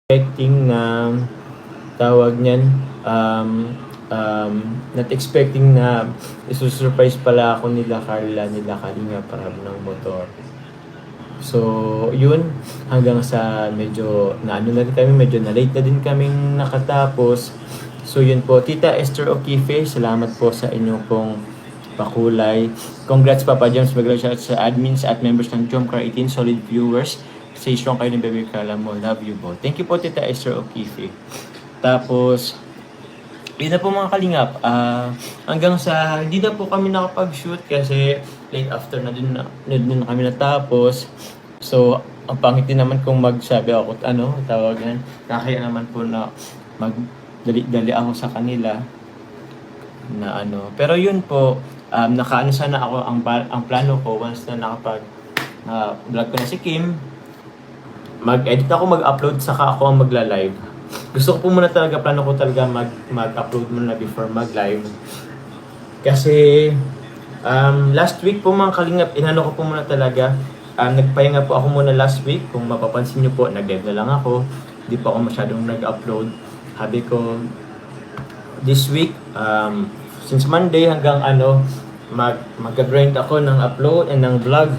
expecting na tawag niyan, not expecting na isusurprise pala ako nila Carla, nila Kalinga para ng motor. So, yun, hanggang sa medyo naano na rin kami, medyo na late na din kaming nakatapos. So, yun po, Tita Esther O'Keefe, salamat po sa inyong pong pakulay. Congrats Papa James, mag-shout sa admins at members ng Jomcar 18, solid viewers. Stay strong kayo ng Baby Carla mo. Love you both. Thank you po, Tita Esther O'Keefe. Tapos, yun na po mga kalingap. Hanggang sa hindi na po kami nakapag-shoot kasi late after na din na kami natapos. So, ang pangit din naman kung magsabi ako tawagan. Kaya naman po na magdali-dali ako sa kanila na Pero yun po, nakaano sana ako ang plano ko once na nakapag vlog ko na si Kim. Mag-edit ako, mag-upload, saka ako ang magla-live. Gusto ko po muna talaga, plano ko talaga mag-upload muna before mag-live. Kasi last week po mga kalingap, inano ko po muna talaga. Nagpahinga po ako muna last week. Kung mapapansin nyo po, nag-live na lang ako. Hindi po ako masyadong nag-upload. Sabi ko, this week, since Monday hanggang mag-grind ako ng upload and ng vlog.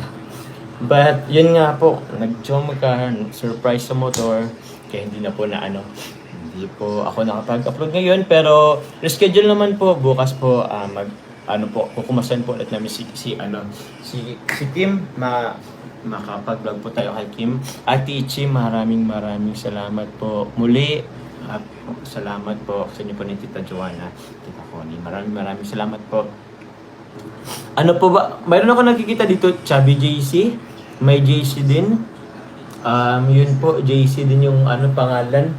But yun nga po, nag-Jomcar, surprise sa motor, kaya hindi na po hindi po ako nakapag-upload ngayon, pero reschedule naman po bukas po kukumasan po ulit namin si Kim, makapag-vlog po tayo kay Kim. Ate Ichi, maraming salamat po muli. Salamat po sa inyo po ni Tita Joanna, Tita Connie. Maraming salamat po. Ano po ba? Mayroon ako nakikita dito, Chubby JC. May JC din. Yun po, JC din yung pangalan.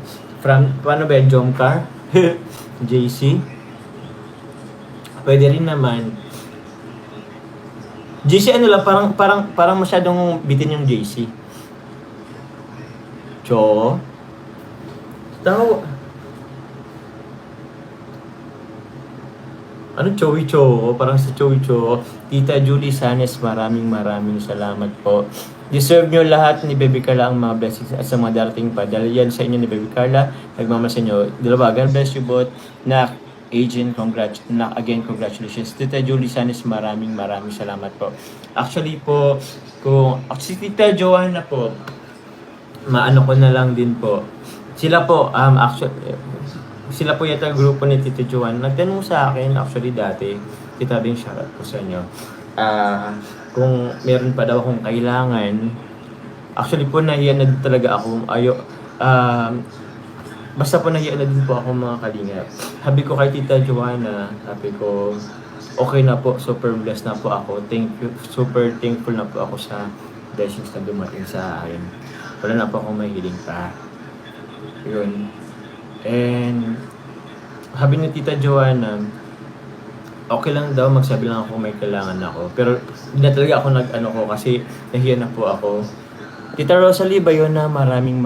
Paano ba yan? Jomcar? JC. Pwede rin naman. JC lang, parang masyadong bitin yung JC. Chowi Cho? Parang sa Chowi Cho. Tita Julie Sanes, maraming salamat po. Deserve nyo lahat ni Baby Carla ang mga blessings at sa mga darating pa. Dahil yan sa inyo ni Baby Carla, nagmamahal sa inyo. Dalawa, God bless you both. Agent, congratulations. Tita Julie Sanes, maraming salamat po. Actually po, si Tita Joanna po, maano ko na lang din po. Sila po, sila po yata grupo ni Tita Joanna. Nagtanong sa akin, actually dati, Tita din shoutout po sa inyo. Kung meron pa daw akong kailangan, actually po nahiya na din talaga ako. Basta po nahiya na din po ako mga kalingap. Sabi ko kay Tita Joanna, sabi ko, okay na po, super blessed na po ako. Thank you, super thankful na po ako sa blessings na dumating sa akin. Wala na po akong mahiling pa. Yun. And sabi ni Tita Joanna, okay lang daw, magsabi lang ako may kailangan ako. Pero hindi na talaga ako kasi nahiya na po ako. Tita Rosalie Bayona, maraming